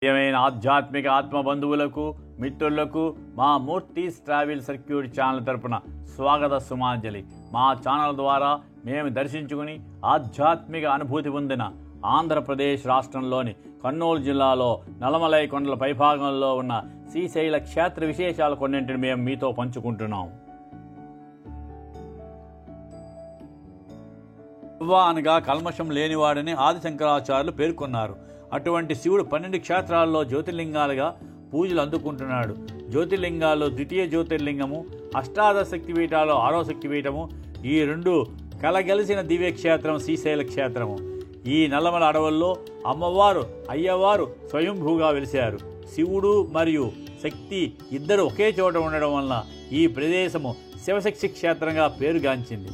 ప్రియమైన ఆధ్యాత్మిక ఆత్మ బంధువులకు మిత్రులకు మా మూర్తిస్ ట్రావెల్ సర్క్యూట్ ఛానల్ తరపున స్వాగత సుమాంజలి. మా ఛానల్ ద్వారా మేము దర్శించుకుని ఆధ్యాత్మిక అనుభూతి పొందిన ఆంధ్రప్రదేశ్ రాష్ట్రంలోని కర్నూలు జిల్లాలో నల్లమలై కొండల పైభాగంలో ఉన్న శ్రీశైల క్షేత్ర విశేషాలు కొన్నింటిని మేము మీతో పంచుకుంటున్నాం. అనగా కల్మషం లేనివాడని ఆదిశంకరాచార్యులు పేర్కొన్నారు. అటువంటి శివుడు 12 క్షేత్రాల్లో జ్యోతిర్లింగాలుగా పూజలు అందుకుంటున్నాడు. జ్యోతిర్లింగాల్లో ద్వితీయ జ్యోతిర్లింగము, అష్టాదశ శక్తిపీఠాల్లో 6వ శక్తిపీఠము, ఈ రెండు కలగలిసిన దివ్యక్షేత్రం శ్రీశైల క్షేత్రము. ఈ నల్లమల అడవుల్లో అమ్మవారు అయ్యవారు స్వయంభూగా వెలిశారు. శివుడు మరియు శక్తి ఇద్దరు ఒకే చోట ఉండడం వలన ఈ ప్రదేశము శివశక్తి క్షేత్రంగా పేరుగాంచింది.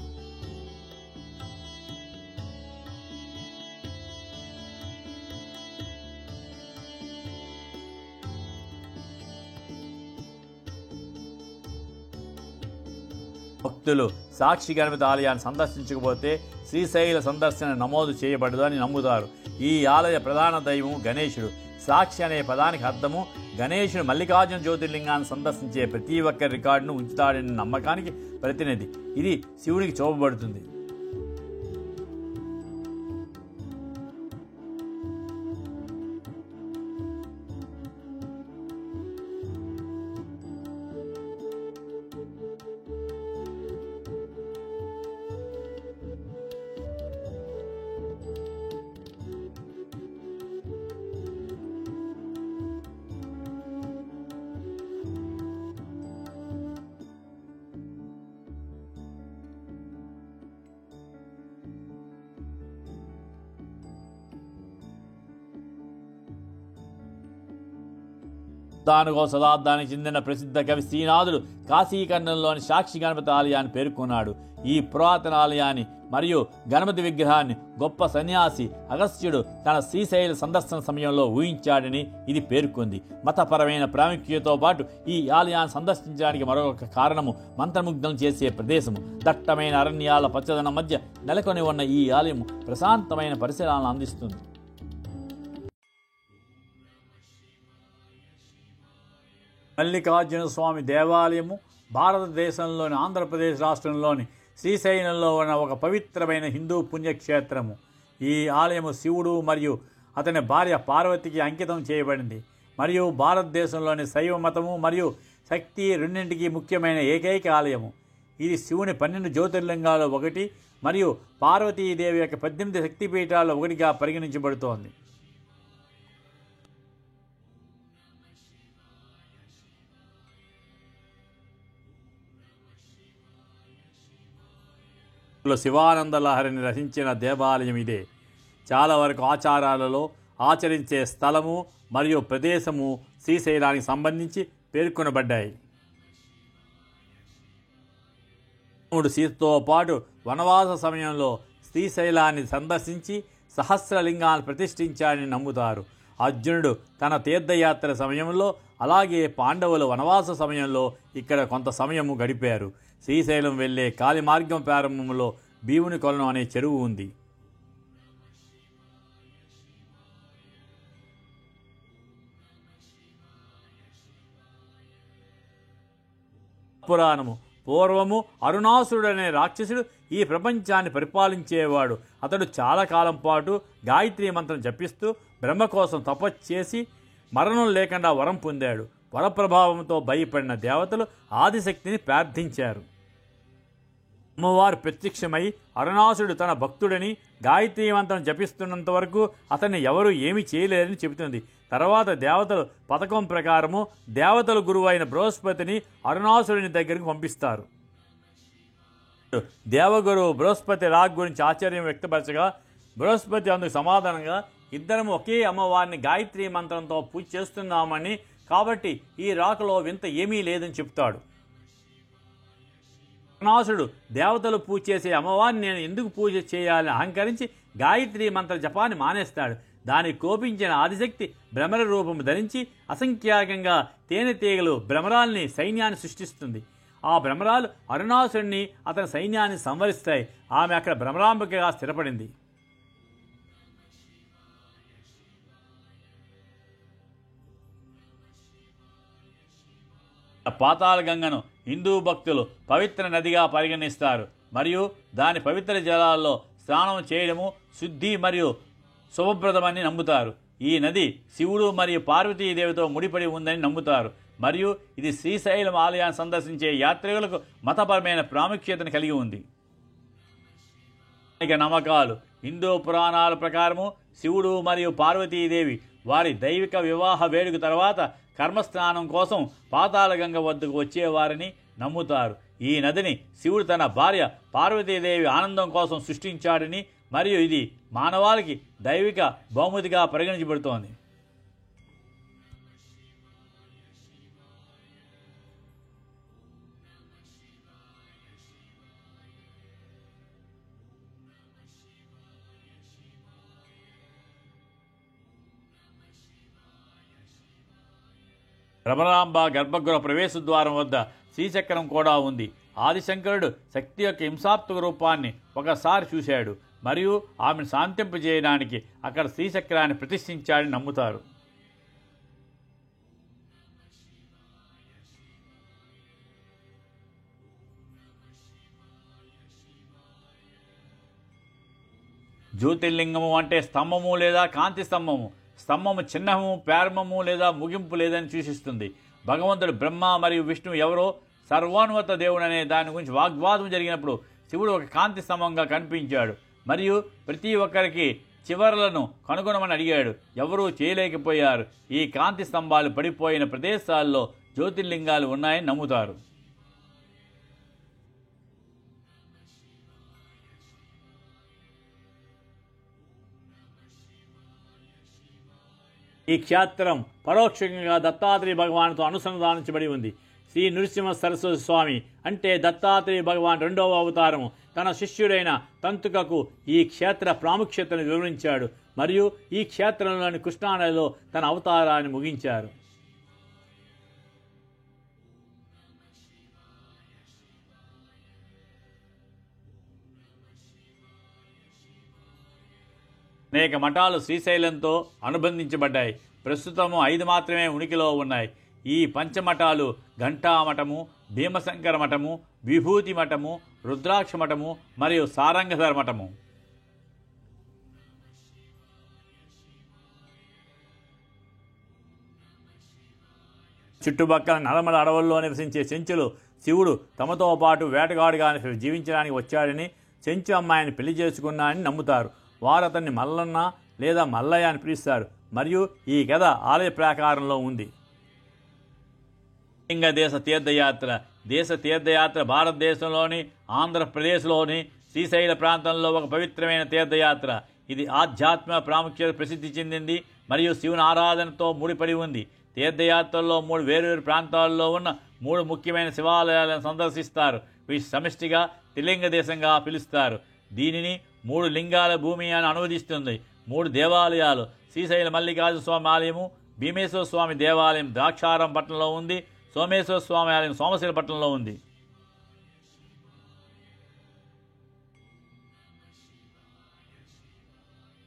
భక్తులు సాక్షి గణపతి ఆలయాన్ని సందర్శించకపోతే శ్రీశైల సందర్శన నమోదు చేయబడదు అని నమ్ముతారు. ఈ ఆలయ ప్రధాన దైవం గణేశుడు. సాక్షి అనే పదానికి అర్థము గణేశుడు మల్లికార్జున జ్యోతిర్లింగాన్ని సందర్శించే ప్రతి ఒక్క రికార్డును ఉంచుతాడనే నమ్మకానికి ప్రతినిధి. ఇది శివునికి చూపబడుతుంది. దానికో శతాబ్దానికి చెందిన ప్రసిద్ధ కవి శ్రీనాథుడు కాశీఖండంలోని సాక్షి గణపతి ఆలయాన్ని పేర్కొన్నాడు. ఈ పురాతన ఆలయాన్ని మరియు గణపతి విగ్రహాన్ని గొప్ప సన్యాసి అగస్త్యుడు తన శ్రీశైల సందర్శన సమయంలో ఊహించాడని ఇది పేర్కొంది. మతపరమైన ప్రాముఖ్యతతో పాటు ఈ ఆలయాన్ని సందర్శించడానికి మరొక కారణము మంత్రముగ్ధం చేసే ప్రదేశము. దట్టమైన అరణ్యాల పచ్చదనం మధ్య నెలకొని ఉన్న ఈ ఆలయం ప్రశాంతమైన పరిసరాలను అందిస్తుంది. మల్లికార్జున స్వామి దేవాలయము భారతదేశంలోని ఆంధ్రప్రదేశ్ రాష్ట్రంలోని శ్రీశైలంలో ఉన్న ఒక పవిత్రమైన హిందూ పుణ్యక్షేత్రము. ఈ ఆలయము శివుడు మరియు అతని భార్య పార్వతికి అంకితం చేయబడింది మరియు భారతదేశంలోని శైవ మతము మరియు శక్తి రెండింటికి ముఖ్యమైన ఏకైక ఆలయము. ఇది శివుని 12 జ్యోతిర్లింగాల్లో ఒకటి మరియు పార్వతీదేవి యొక్క 18 శక్తిపీఠాల్లో ఒకటిగా పరిగణించబడుతోంది. శివానంద లహరిని రచించిన దేవాలయం ఇదే. చాలా వరకు ఆచారాలలో ఆచరించే స్థలము మరియు ప్రదేశము శ్రీశైలానికి సంబంధించి పేర్కొనబడ్డాయి. రాముడు సీతతో పాటు వనవాస సమయంలో శ్రీశైలాన్ని సందర్శించి సహస్రలింగాన్ని ప్రతిష్ఠించాడని నమ్ముతారు. అర్జునుడు తన తీర్థయాత్ర సమయంలో అలాగే పాండవులు వనవాస సమయంలో ఇక్కడ కొంత సమయము గడిపారు. శ్రీశైలం వెళ్లే కాలి మార్గం ప్రారంభంలో భీముని కొలను అనే చెరువు ఉంది. పురాణము పూర్వము అరుణాసురుడు అనే రాక్షసుడు ఈ ప్రపంచాన్ని పరిపాలించేవాడు. అతడు చాలా కాలం పాటు గాయత్రీ మంత్రం జపిస్తూ బ్రహ్మ కోసం తపస్సు చేసి మరణం లేకుండా వరం పొందాడు. వరప్రభావంతో భయపడిన దేవతలు ఆదిశక్తిని ప్రార్థించారు. అమ్మవారు ప్రత్యక్షమై అరుణాసుడు తన భక్తుడని గాయత్రీ మంత్రం జపిస్తున్నంత వరకు అతన్ని ఎవరూ ఏమీ చేయలేరని చెబుతుంది. తర్వాత దేవతలు పథకం ప్రకారము దేవతల గురువు అయిన బృహస్పతిని అరుణాసురుని దగ్గరికి పంపిస్తారు. దేవగురువు బృహస్పతి రాక్ గురించి ఆశ్చర్యం వ్యక్తపరచగా బృహస్పతి అందుకు సమాధానంగా ఇద్దరము ఒకే అమ్మవారిని గాయత్రీ మంత్రంతో పూజ చేస్తున్నామని, కాబట్టి ఈ రాకలో వింత ఏమీ లేదని చెప్తాడు. అరుణాసుడు దేవతలు పూజ చేసే అమ్మవారిని నేను ఎందుకు పూజ చేయాలని అహంకరించి గాయత్రీ మంత్ర జపాన్ని మానేస్తాడు. దానికి కోపించిన ఆదిశక్తి భ్రమర రూపము ధరించి అసంఖ్యాకంగా తేనెటీగలు భ్రమరాల్ని సైన్యాన్ని సృష్టిస్తుంది. ఆ భ్రమరాలు అరుణాసుడిని అతని సైన్యాన్ని సంవరిస్తాయి. ఆమె అక్కడ భ్రమరాంబికగా స్థిరపడింది. పాతాళ గంగను హిందూ భక్తులు పవిత్ర నదిగా పరిగణిస్తారు మరియు దాని పవిత్ర జలాల్లో స్నానం చేయడము శుద్ధి మరియు శుభప్రదమని నమ్ముతారు. ఈ నది శివుడు మరియు పార్వతీదేవితో ముడిపడి ఉందని నమ్ముతారు మరియు ఇది శ్రీశైలం ఆలయాన్ని సందర్శించే యాత్రికులకు మతపరమైన ప్రాముఖ్యతను కలిగి ఉంది. నమ్మకాలు హిందూ పురాణాల ప్రకారము శివుడు మరియు పార్వతీదేవి వారి దైవిక వివాహ వేడుక తర్వాత కర్మస్నానం కోసం పాతాళగంగ వద్దకు వచ్చేవారని నమ్ముతారు. ఈ నదిని శివుడు తన భార్య పార్వతీదేవి ఆనందం కోసం సృష్టించాడని మరియు ఇది మానవాళికి దైవిక బహుమతిగా పరిగణించబడుతోంది. భ్రమరాంబ గర్భగృహ ప్రవేశ ద్వారం వద్ద శ్రీచక్రం కూడా ఉంది. ఆదిశంకరుడు శక్తి యొక్క హింసాత్మక రూపాన్ని ఒకసారి చూశాడు మరియు ఆమెను శాంతింపజేయడానికి అక్కడ శ్రీచక్రాన్ని ప్రతిష్ఠించాడని నమ్ముతారు. జ్యోతిర్లింగము అంటే స్తంభము లేదా కాంతి స్తంభము. స్తంభము చిహ్నము, ప్రారంభము లేదా ముగింపు లేదని సూచిస్తుంది. భగవంతుడు బ్రహ్మ మరియు విష్ణువు ఎవరో సర్వోన్నత దేవుడు అనే దాని గురించి వాగ్వాదం జరిగినప్పుడు శివుడు ఒక కాంతి స్తంభంగా కనిపించాడు మరియు ప్రతి ఒక్కరికి చివరలను కనుగొనమని అడిగాడు. ఎవరూ చేయలేకపోయారు. ఈ కాంతి స్తంభాలు పడిపోయిన ప్రదేశాల్లో జ్యోతిర్లింగాలు ఉన్నాయని నమ్ముతారు. ఈ క్షేత్రం పరోక్షంగా దత్తాత్రేయ భగవానుతో అనుసంధానించబడి ఉంది. శ్రీ నృసింహ సరస్వతి స్వామి అంటే దత్తాత్రేయ భగవాన్ రెండవ అవతారము తన శిష్యుడైన తంతుకకు ఈ క్షేత్ర ప్రాముఖ్యతను వివరించాడు మరియు ఈ క్షేత్రంలోని కృష్ణానదిలో తన అవతారాన్ని ముగించారు. అనేక మఠాలు శ్రీశైలంతో అనుబంధించబడ్డాయి. ప్రస్తుతము 5 మాత్రమే ఉనికిలో ఉన్నాయి. ఈ పంచమఠాలు ఘంటామఠము, భీమశంకర మఠము, విభూతి మఠము, రుద్రాక్ష మఠము మరియు సారంగధర మఠము. చుట్టుపక్కల నల్లమల అడవుల్లో నివసించే చెంచులు శివుడు తమతో పాటు వేటగాడుగా జీవించడానికి వచ్చాడని, చెంచు అమ్మాయిని పెళ్లి చేసుకున్నాడని నమ్ముతారు. వారు అతన్ని మల్లన్న లేదా మల్లయ్య అని పిలుస్తారు మరియు ఈ కథ ఆలయ ప్రాకారంలో ఉంది. లింగ దేశ తీర్థయాత్ర భారతదేశంలోని ఆంధ్రప్రదేశ్లోని శ్రీశైల ప్రాంతంలో ఒక పవిత్రమైన తీర్థయాత్ర. ఇది ఆధ్యాత్మిక ప్రాముఖ్యత ప్రసిద్ధి చెందింది మరియు శివుని ఆరాధనతో ముడిపడి ఉంది. తీర్థయాత్రల్లో 3 వేర్వేరు ప్రాంతాల్లో ఉన్న 3 ముఖ్యమైన శివాలయాలను సందర్శిస్తారు. వీటి సమిష్టిగా త్రిలింగ దేశంగా పిలుస్తారు. దీనిని 3 లింగాల భూమి అని అనువదిస్తుంది. 3 దేవాలయాలు శ్రీశైల మల్లికార్జున స్వామి ఆలయము, భీమేశ్వర స్వామి దేవాలయం ద్రాక్షారం పట్టణంలో ఉంది, సోమేశ్వర స్వామి ఆలయం సోమశిల పట్టణంలో ఉంది.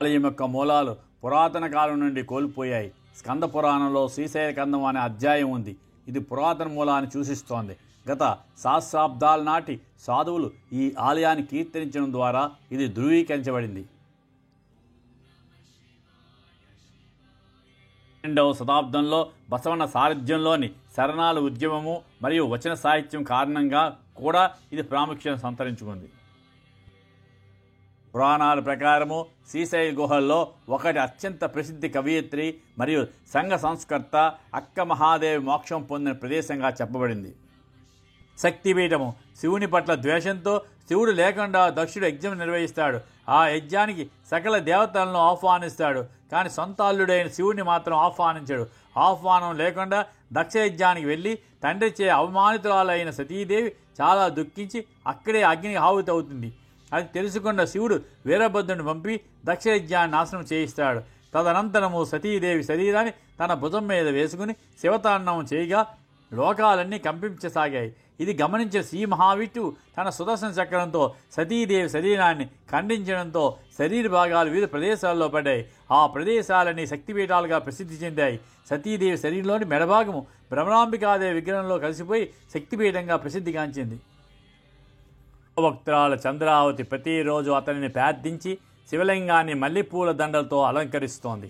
ఆలయం యొక్క మూలాలు పురాతన కాలం నుండి కోల్పోయాయి. స్కంద పురాణంలో శ్రీశైల కందం అనే అధ్యాయం ఉంది. ఇది పురాతన మూలాన్ని సూచిస్తోంది. గత సహస్రాబ్దాల నాటి సాధువులు ఈ ఆలయాన్ని కీర్తించడం ద్వారా ఇది ధృవీకరించబడింది. 12వ శతాబ్దంలో బసవన్న సారథ్యంలోని శరణాల ఉద్యమము మరియు వచన సాహిత్యం కారణంగా కూడా ఇది ప్రాముఖ్యత సంతరించుకుంది. పురాణాల ప్రకారము శ్రీశైల గుహల్లో ఒకటి అత్యంత ప్రసిద్ధి కవయిత్రి మరియు సంఘ సంస్కర్త అక్క మహాదేవి మోక్షం పొందిన ప్రదేశంగా చెప్పబడింది. శక్తిపీఠము శివుని పట్ల ద్వేషంతో శివుడు లేకుండా దక్షుడు యజ్ఞం నిర్వహిస్తాడు. ఆ యజ్ఞానికి సకల దేవతలను ఆహ్వానిస్తాడు, కానీ సొంత అల్లుడైన శివుడిని మాత్రం ఆహ్వానించాడు. ఆహ్వానం లేకుండా దక్ష యజ్ఞానికి వెళ్ళి తండ్రిచే అవమానితురాలైన సతీదేవి చాలా దుఃఖించి అక్కడే అగ్నికి ఆహుతవుతుంది. అది తెలుసుకున్న శివుడు వీరభద్రుని పంపి దక్ష యజ్ఞాన్ని నాశనం చేయిస్తాడు. తదనంతరము సతీదేవి శరీరాన్ని తన భుజం మీద వేసుకుని శివతాండవం చేయగా లోకాలన్నీ కంపించసాగాయి. ఇది గమనించిన శ్రీ మహావిష్ణువు తన సుదర్శన చక్రంతో సతీదేవి శరీరాన్ని ఖండించడంతో శరీర భాగాలు వివిధ ప్రదేశాల్లో పడ్డాయి. ఆ ప్రదేశాలన్నీ శక్తిపీఠాలుగా ప్రసిద్ధి చెందాయి. సతీదేవి శరీరంలోని మెడభాగము భ్రమరాంబికాదేవి విగ్రహంలో కలిసిపోయి శక్తిపీఠంగా ప్రసిద్ధిగాంచింది. భక్తురాలు చంద్రావతి ప్రతిరోజు అతనిని ప్రార్థించి శివలింగాన్ని మల్లెపూల దండలతో అలంకరిస్తోంది.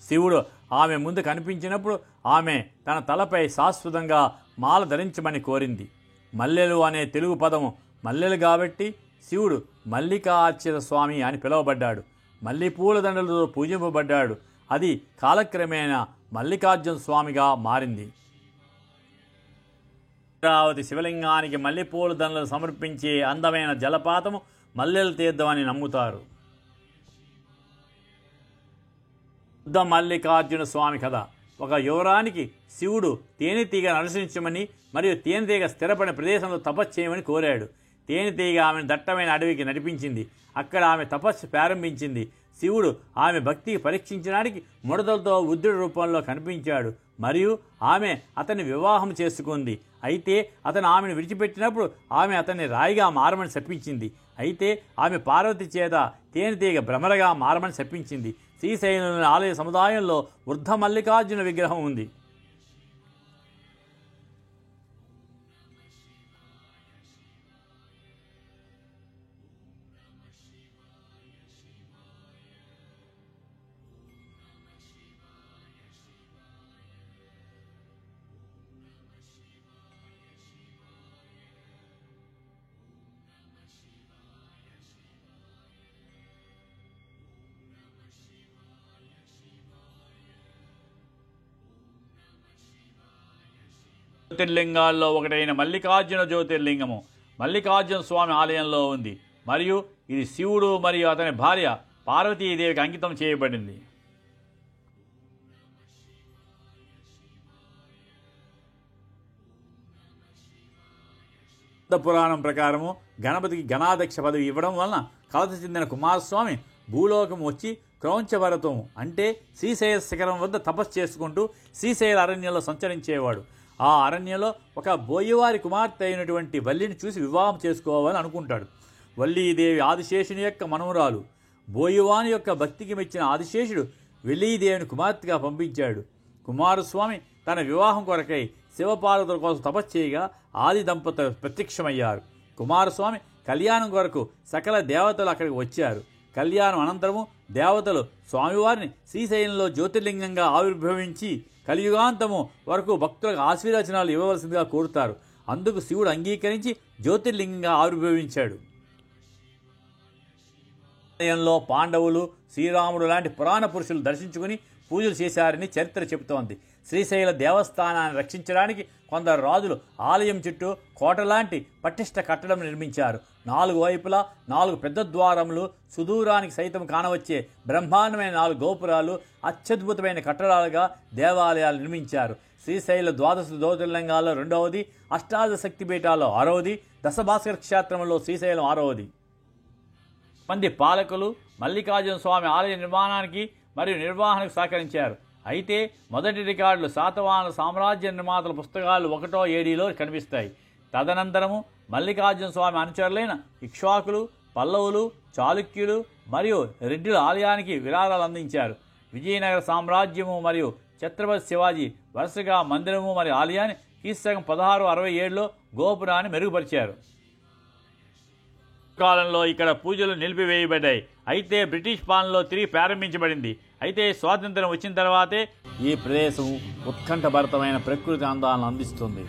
శివుడు ఆమె ముందు కనిపించినప్పుడు ఆమె తన తలపై శాశ్వతంగా మాల ధరించమని కోరింది. మల్లెలు అనే తెలుగు పదము మల్లెలు కాబట్టి శివుడు మల్లికార్చిత స్వామి అని పిలువబడ్డాడు. మల్లెపూల దండలతో పూజింపబడ్డాడు. అది కాలక్రమేణా మల్లికార్జున స్వామిగా మారింది. చంద్రావతి శివలింగానికి మల్లెపూల దండలు సమర్పించే అందమైన జలపాతము మల్లెల తీర్థం అని నమ్ముతారు. బుద్ధ మల్లికార్జున స్వామి కథ. ఒక యువరానికి శివుడు తేనెతీగ నరసించమని మరియు తేనెతీగ స్థిరపడిన ప్రదేశంలో తపస్సు చేయమని కోరాడు. తేనెతీగ ఆమెను దట్టమైన అడవికి నడిపించింది. అక్కడ ఆమె తపస్సు ప్రారంభించింది. శివుడు ఆమె భక్తికి పరీక్షించడానికి ముడతలతో ఉద్రుడి రూపంలో కనిపించాడు మరియు ఆమె అతన్ని వివాహం చేసుకుంది. అయితే అతను ఆమెను విడిచిపెట్టినప్పుడు ఆమె అతన్ని రాయిగా మారమని శపించింది. అయితే ఆమె పార్వతి చేత తేనెతీగ భ్రమరగా మారమని శపించింది. శ్రీశైలంలోని ఆలయ సముదాయంలో వృద్ధ మల్లికార్జున విగ్రహం ఉంది. జ్యోతిర్లింగాల్లో ఒకటైన మల్లికార్జున జ్యోతిర్లింగము మల్లికార్జున స్వామి ఆలయంలో ఉంది మరియు ఇది శివుడు మరియు అతని భార్య పార్వతీదేవికి అంకితం చేయబడింది. పురాణం ప్రకారము గణపతికి గణాధ్యక్ష పదవి ఇవ్వడం వలన కలత చెందిన కుమారస్వామి భూలోకం వచ్చి క్రౌంచభరతం అంటే శ్రీశైల శిఖరం వద్ద తపస్సు చేసుకుంటూ శ్రీశైల అరణ్యంలో సంచరించేవాడు. ఆ అరణ్యంలో ఒక బోయవారి కుమార్తె అయినటువంటి వల్లిని చూసి వివాహం చేసుకోవాలని అనుకుంటాడు. వల్లీదేవి ఆదిశేషుని యొక్క మనవరాలు. బోయవాని యొక్క భక్తికి మెచ్చిన ఆదిశేషుడు వల్లీదేవిని కుమార్తెగా పంపించాడు. కుమారస్వామి తన వివాహం కొరకై శివపార్వతుల కోసం తపస్సు చేయగా ఆది దంపతులు ప్రత్యక్షమయ్యారు. కుమారస్వామి కళ్యాణం కొరకు సకల దేవతలు అక్కడికి వచ్చారు. కళ్యాణం అనంతరము దేవతలు స్వామివారిని శ్రీశైలంలో జ్యోతిర్లింగంగా ఆవిర్భవించి కలియుగాంతము వరకు భక్తులకు ఆశీర్వచనాలు ఇవ్వవలసిందిగా కోరుతారు. అందుకు శివుడు అంగీకరించి జ్యోతిర్లింగంగా ఆవిర్భవించాడు. ఆలయంలో పాండవులు శ్రీరాముడు లాంటి పురాణ పురుషులు దర్శించుకుని పూజలు చేశారని చరిత్ర చెబుతోంది. శ్రీశైల దేవస్థానాన్ని రక్షించడానికి కొందరు రాజులు ఆలయం చుట్టూ కోటలాంటి పటిష్ట కట్టడం నిర్మించారు. 4 వైపులా 4 పెద్ద ద్వారములు, సుదూరానికి సైతం కానవచ్చే బ్రహ్మాండమైన 4 గోపురాలు, అత్యద్భుతమైన కట్టడాలుగా దేవాలయాలు నిర్మించారు. శ్రీశైల ద్వాదశ జ్యోతిర్లింగాల్లో 2వది, అష్టాదశ శక్తిపీఠాల్లో 6వది, దశభాస్కర క్షేత్రంలో శ్రీశైలం 6వది. మంది పాలకులు మల్లికార్జున స్వామి ఆలయ నిర్మాణానికి మరియు నిర్వహణకు సహకరించారు. అయితే మొదటి రికార్డులు శాతవాహన సామ్రాజ్య నిర్మాతల పుస్తకాలు 1వ ఏడీలో కనిపిస్తాయి. తదనంతరము మల్లికార్జున స్వామి అనుచరులైన ఇక్ష్వాకులు, పల్లవులు, చాళుక్యులు మరియు రెడ్డిల ఆలయానికి విరాళాలు అందించారు. విజయనగర సామ్రాజ్యము మరియు ఛత్రపతి శివాజీ వరుసగా మందిరము మరియు ఆలయాన్ని క్రీస్తు 1667లో గోపురాన్ని మెరుగుపరిచారు. కాలంలో ఇక్కడ పూజలు నిలిపివేయబడ్డాయి. అయితే బ్రిటిష్ పాలనలో తిరిగి ప్రారంభించబడింది. అయితే స్వాతంత్ర్యం వచ్చిన తర్వాతే ఈ ప్రదేశం ఉత్కంఠభరితమైన ప్రకృతి అందాలను అందిస్తుంది.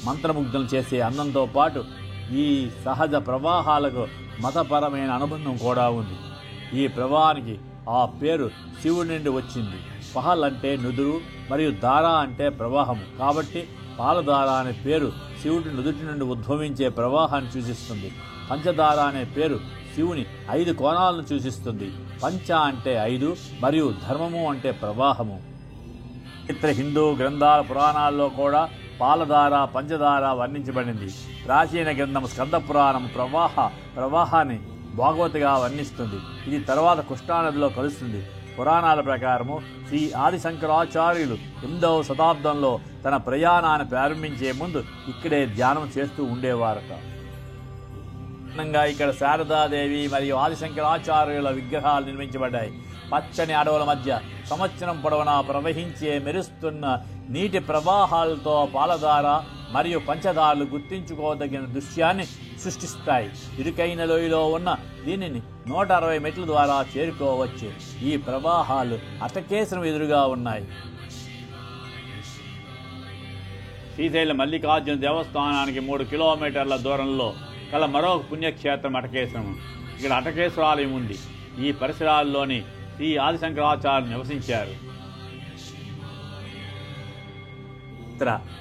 మంత్రముగ్ధులు చేసే అందంతో పాటు ఈ సహజ ప్రవాహాలకు మతపరమైన అనుబంధం కూడా ఉంది. ఈ ప్రవాహానికి ఆ పేరు శివుడి నుండి వచ్చింది. పహల్ అంటే నుదురు మరియు దారా అంటే ప్రవాహము. కాబట్టి పాలధార అనే పేరు శివుడి నుదుటి నుండి ఉద్భవించే ప్రవాహాన్ని సూచిస్తుంది. పంచదార అనే పేరు శివుని 5 కోణాలను సూచిస్తుంది. పంచ అంటే 5 మరియు ధర్మము అంటే ప్రవాహము. ఇతర హిందూ గ్రంథాల పురాణాల్లో కూడా పాలధార, పంచదార వర్ణించబడింది. ప్రాచీన గ్రంథం స్కంద పురాణం ప్రవాహాన్ని భాగవతిగా వర్ణిస్తుంది. ఇది తర్వాత కృష్ణానదిలో కలుస్తుంది. పురాణాల ప్రకారము శ్రీ ఆదిశంకరాచార్యులు 8వ శతాబ్దంలో తన ప్రయాణాన్ని ప్రారంభించే ముందు ఇక్కడే ధ్యానం చేస్తూ ఉండేవారట. ఇక్కడ శారదాదేవి మరియు ఆదిశంకరాచార్యుల విగ్రహాలు నిర్మించబడ్డాయి. పచ్చని అడవుల మధ్య సంవత్సరం పొడవునా ప్రవహించే మెరుస్తున్న నీటి ప్రవాహాలతో పాలధార మరియు పంచదారులు గుర్తించుకోదగిన దృశ్యాన్ని సృష్టిస్తాయి. ఇరుకైన లోయలో ఉన్న దీనిని 160 మెట్ల ద్వారా చేరుకోవచ్చు. ఈ ప్రవాహాలు అటకేశ్వరం ఎదురుగా ఉన్నాయి. శ్రీశైల మల్లికార్జున దేవస్థానానికి 3 కిలోమీటర్ల దూరంలో కల మరో పుణ్యక్షేత్రం అటకేశ్వరం. ఇక్కడ అటకేశ్వర ఆలయం ఉంది. ఈ పరిసరాల్లోని శ్రీ ఆదిశంకరాచార్యులు నివసించారు.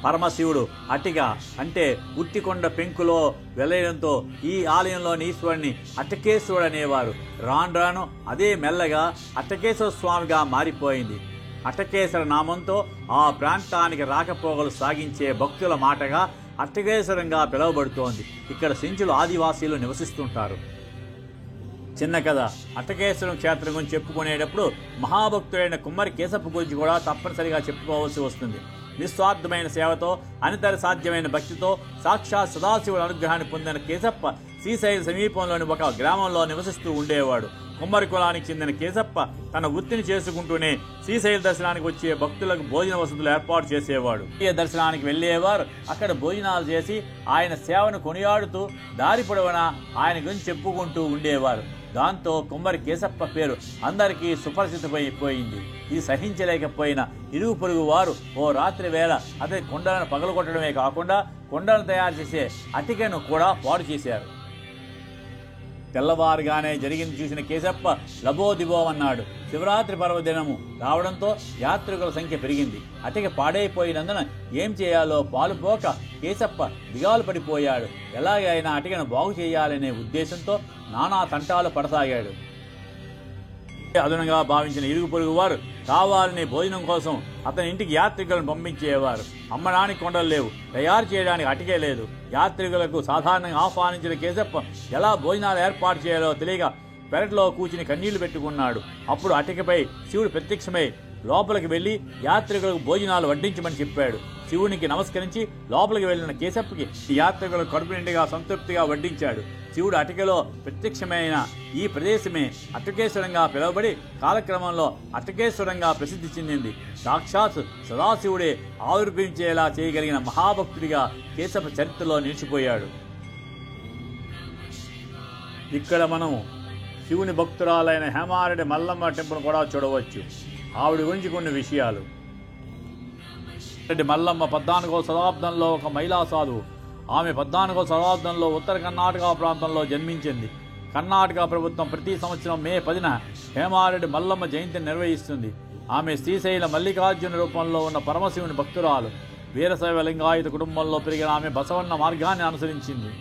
పరమశివుడు అటిక అంటే ఉట్టికొండ పెంకులో వెలయడంతో ఈ ఆలయంలోని ఈశ్వరుని అటకేశ్వరుడు అనేవారు. రాను అదే మెల్లగా అటకేశ్వర స్వామిగా మారిపోయింది. అటకేశ్వర నామంతో ఆ ప్రాంతానికి రాకపోకలు సాగించే భక్తుల మాటగా అటకేశ్వరంగా పిలువబడుతోంది. ఇక్కడ సించులు ఆదివాసీలు నివసిస్తుంటారు. చిన్న కథ. అటకేశ్వరం క్షేత్రం గురించి చెప్పుకునేటప్పుడు మహాభక్తుడైన కుమ్మరి కేశప్ప గురించి కూడా తప్పనిసరిగా చెప్పుకోవాల్సి వస్తుంది. నిస్వార్థమైన సేవతో అనితర సాధ్యమైన భక్తితో సాక్షాత్ సదాశివుడి అనుగ్రహాన్ని పొందిన కేశప్ప శ్రీశైల సమీపంలోని ఒక గ్రామంలో నివసిస్తూ ఉండేవాడు. కుమ్మరి కులానికి చెందిన కేశప్ప తన వృత్తిని చేసుకుంటూనే శ్రీశైల దర్శనానికి వచ్చే భక్తులకు భోజన వసతులు ఏర్పాటు చేసేవాడు. ఈ దర్శనానికి వెళ్లేవారు అక్కడ భోజనాలు చేసి ఆయన సేవను కొనియాడుతూ దారి పొడవునా ఆయన గురించి చెప్పుకుంటూ ఉండేవారు. దాంతో కుమ్మరి కేశప్ప పేరు అందరికీ సుపరిచితమైపోయింది. ఇది సహించలేకపోయిన ఇరుగు పొరుగు వారు ఓ రాత్రి వేళ అతని కొండలను పగలగొట్టడమే కాకుండా కొండలను తయారు చేసే అటికను కూడా పాడు చేశారు. తెల్లవారుగానే జరిగింది చూసిన కేశప్ప లబోదిబో అన్నాడు. శివరాత్రి పర్వదినము రావడంతో యాత్రికుల సంఖ్య పెరిగింది. అటిక పాడైపోయినందున ఏం చేయాలో పాలుపోక కేశప్ప దిగాలు పడిపోయాడు. ఎలాగైనా అటికను బాగు చేయాలనే ఉద్దేశంతో నానా తంటాలు పడసాగాడు. అదనంగా భావించిన ఇరుగు పొరుగు వారు కావాలని భోజనం కోసం అతని ఇంటికి యాత్రికులను పంపించేవారు. అమ్మడానికి కొండలు లేవు, తయారు చేయడానికి అటికే లేదు. యాత్రికులకు సాధారణంగా ఆహ్వానించిన కేశప్ప ఎలా భోజనాలు ఏర్పాటు చేయాలో తెలియక పెరట్లో కూర్చుని కన్నీళ్లు పెట్టుకున్నాడు. అప్పుడు అటికపై శివుడు ప్రత్యక్షమై లోపలికి వెళ్లి యాత్రికులకు భోజనాలు వడ్డించమని చెప్పాడు. శివునికి నమస్కరించి లోపలికి వెళ్లిన కేశప్పకి యాత్రికులకు కడుపు నిండుగా సంతృప్తిగా వడ్డించాడు. శివుడు అటికలో ప్రత్యక్షమైన ఈ ప్రదేశమే అటకేశ్వరంగా పిలువబడి కాలక్రమంలో అటకేశ్వరంగా ప్రసిద్ధి చెందింది. సాక్షాత్ సదాశివుడే ఆవిర్భవించేలా చేయగలిగిన మహాభక్తుడిగా కేశప్ప చరిత్రలో నిలిచిపోయాడు. ఇక్కడ మనం శివుని భక్తురాలైన హేమారెడ్డి మల్లమ్మ టెంపుల్ కూడా చూడవచ్చు. ఆవిడ గురించి కొన్ని విషయాలు. రెడ్డి మల్లమ్మ 14వ శతాబ్దంలో ఒక మహిళా సాధువు. ఆమె 14వ శతాబ్దంలో ఉత్తర కర్ణాటక ప్రాంతంలో జన్మించింది. కర్ణాటక ప్రభుత్వం ప్రతి సంవత్సరం మే 10న హేమారెడ్డి మల్లమ్మ జయంతిని నిర్వహిస్తుంది. ఆమె శ్రీశైల మల్లికార్జున రూపంలో ఉన్న పరమశివుని భక్తురాలు. వీరశైవ లింగాయుత కుటుంబంలో పెరిగిన ఆమె బసవన్న మార్గాన్ని అనుసరించింది.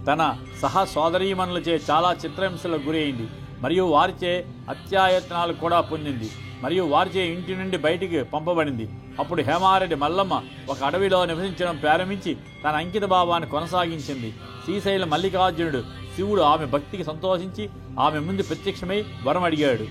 తన సహ సోదరీమణులచే చాలా చిత్రహింసలకు గురైంది మరియు వారిచే అత్యాయత్నాలు కూడా పొందింది మరియు వారిచే ఇంటి నుండి బయటికి పంపబడింది. అప్పుడు హేమారెడ్డి మల్లమ్మ ఒక అడవిలో నివసించడం ప్రారంభించి తన అంకిత భావాన్ని కొనసాగించింది. శ్రీశైల మల్లికార్జునుడు శివుడు ఆమె భక్తికి సంతోషించి ఆమె ముందు ప్రత్యక్షమై వరం అడిగాడు.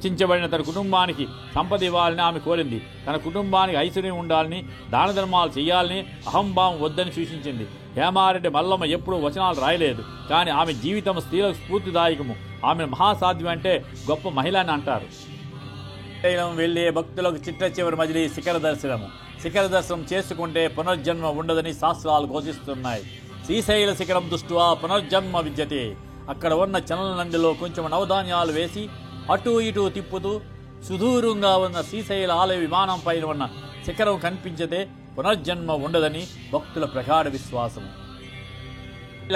చించబడిన తన కుటుంబానికి సంపద ఇవ్వాలని ఆమె కోరింది. తన కుటుంబానికి ఐశ్వర్యం ఉండాలని, దాన ధర్మాలు చేయాలని, అహంభావం వద్దని సూచించింది. హేమారెడ్డి మల్లమ్మ ఎప్పుడూ వచనాలు రాయలేదు, కానీ ఆమె జీవితం స్త్రీలకు స్ఫూర్తిదాయకము. ఆమె మహాసాధ్యం అంటే గొప్ప మహిళ అని అంటారు. శ్రీశైలం వెళ్లే భక్తులకు చిట్ట చివరి మజిలీ శిఖర దర్శనము. శిఖర దర్శనం చేసుకుంటే పునర్జన్మ ఉండదని శాస్త్రాలు ఘోషిస్తున్నాయి. శ్రీశైల శిఖరం దృష్ట్యా పునర్జన్మ విద్యతే. అక్కడ ఉన్న చనల నండిలో కొంచెం నవధాన్యాలు వేసి అటూ ఇటూ తిప్పుతూ సుదూరంగా ఉన్న శ్రీశైల ఆలయ విమానం పైన ఉన్న శిఖరం కనిపించతే పునర్జన్మ ఉండదని భక్తుల ప్రగాఢ విశ్వాసము.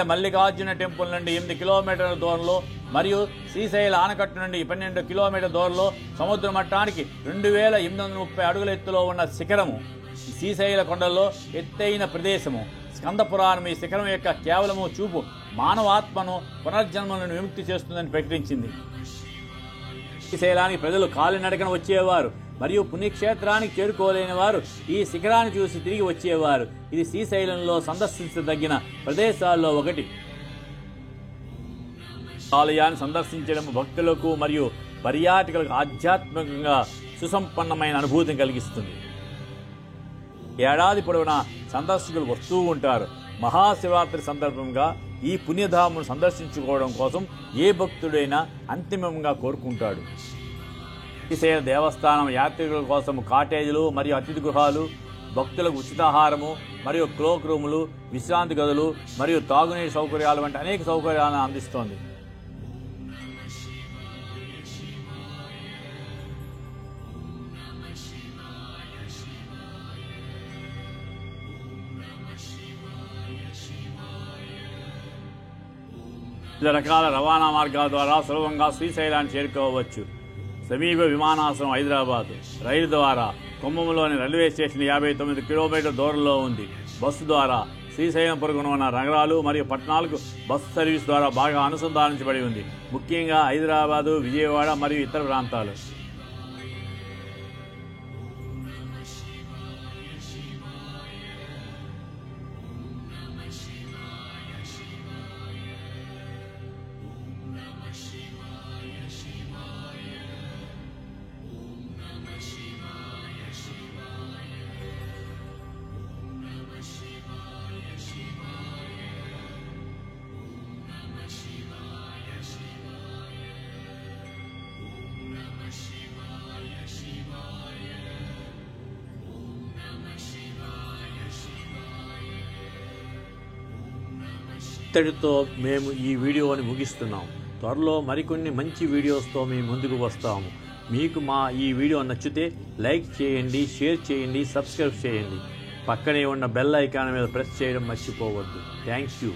మల్లికార్జున టెంపుల్ నుండి 8 కిలోమీటర్ల దూరంలో మరియు శ్రీశైల ఆనకట్టు నుండి 12 కిలోమీటర్ల దూరంలో సముద్ర మట్టానికి 2830 అడుగుల ఎత్తులో ఉన్న శిఖరము. శ్రీశైల కొండల్లో ఎత్తైన ప్రదేశము. స్కంద పురాణం ఈ శిఖరం యొక్క కేవలము చూపు మానవాత్మను పునర్జన్మలను విముక్తి చేస్తుందని ప్రకటించింది. శ్రీశైలానికి ప్రజలు కాలినడకన వచ్చేవారు మరియు పుణ్యక్షేత్రానికి చేరుకోలేని వారు ఈ శిఖరాన్ని చూసి తిరిగి వచ్చేవారు. ఇది శ్రీశైలంలో సందర్శించదగిన ప్రదేశాల్లో ఒకటి. ఆలయాన్ని సందర్శించడం భక్తులకు మరియు పర్యాటకులకు ఆధ్యాత్మికంగా సుసంపన్నమైన అనుభూతిని కలిగిస్తుంది. ఏడాది పొడవునా సందర్శకులు వస్తూ ఉంటారు. మహాశివరాత్రి సందర్భంగా ఈ పుణ్యధామను సందర్శించుకోవడం కోసం ఏ భక్తుడైనా అంతిమంగా కోరుకుంటాడు. శ్రీశైల దేవస్థానం యాత్రికుల కోసం కాటేజీలు మరియు అతిథి గృహాలు, భక్తులకు ఉచితాహారము మరియు క్లోక్ రూములు, విశ్రాంతి గదులు మరియు తాగునీటి సౌకర్యాలు వంటి అనేక సౌకర్యాలను అందిస్తోంది. వివిధ రకాల రవాణా మార్గాల ద్వారా సులభంగా శ్రీశైలాన్ని చేరుకోవచ్చు. సమీప విమానాశ్రయం హైదరాబాద్, రైలు ద్వారా ఖమ్మంలోని రైల్వే స్టేషన్ 59 కిలోమీటర్ల దూరంలో ఉంది. బస్సు ద్వారా శ్రీశైలం పొరుగున ఉన్న నగరాలు మరియు పట్టణాలకు బస్సు సర్వీస్ ద్వారా బాగా అనుసంధానించబడి ఉంది, ముఖ్యంగా హైదరాబాదు, విజయవాడ మరియు ఇతర ప్రాంతాలు. ఇంతటితో మేము ఈ వీడియోని ముగిస్తున్నాం. త్వరలో మరికొన్ని మంచి వీడియోస్తో మేము ముందుకు వస్తాము. మీకు మా ఈ వీడియో నచ్చితే లైక్ చేయండి, షేర్ చేయండి, సబ్స్క్రైబ్ చేయండి. పక్కనే ఉన్న బెల్ ఐకాన్ మీద ప్రెస్ చేయడం మర్చిపోవద్దు. Thank you.